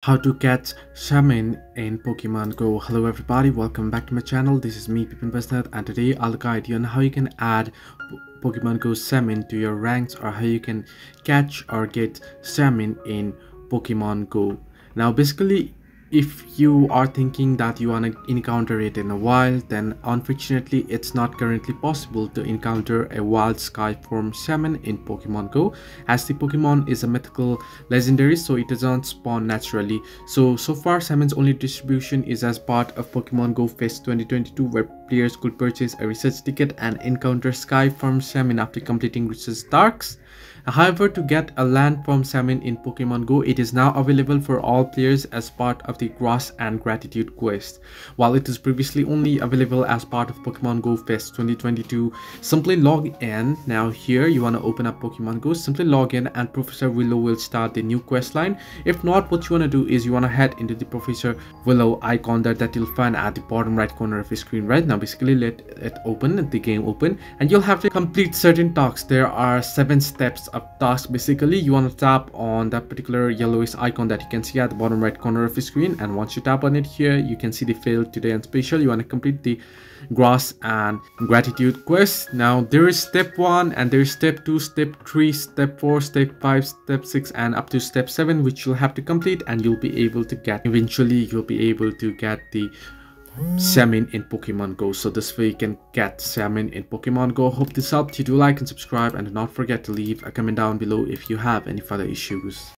How to catch Shyamin in Pokemon Go. Hello everybody, welcome back to my channel. This is me, Pipin Basnath, and today I'll guide you on how you can add Pokemon Go Shyamin to your ranks, or how you can catch or get Shyamin in Pokemon Go. Now basically, if you are thinking that you want to encounter it in a wild, then unfortunately it's not currently possible to encounter a wild Skyform Shaymin in Pokemon Go, as the Pokemon is a mythical legendary, so it doesn't spawn naturally. So far Shaymin's only distribution is as part of Pokemon Go Fest 2022, where players could purchase a research ticket and encounter Skyform Shaymin after completing research tasks. However, to get a landform Shaymin in Pokemon Go, it is now available for all players as part of the Grass and Gratitude quest. While it is previously only available as part of Pokemon Go Fest 2022, simply log in. Now here you want to open up Pokemon Go, simply log in and Professor Willow will start the new quest line. If not, what you want to do is you want to head into the Professor Willow icon that you'll find at the bottom right corner of your screen right now. Basically let it open, the game open, and you'll have to complete certain tasks. There are 7 steps of task. Basically you want to tap on that particular yellowish icon that you can see at the bottom right corner of your screen, and once you tap on it, here you can see the failed today and special. You want to complete the Grass and Gratitude quest. Now there is step 1 and there is step 2, step 3, step 4, step 5, step 6, and up to step 7, which you'll have to complete, and you'll be able to get, eventually you'll be able to get the Shaymin in Pokemon Go. So this way you can get Shaymin in Pokemon Go. Hope this helped you. Do like and subscribe, and do not forget to leave a comment down below if you have any further issues.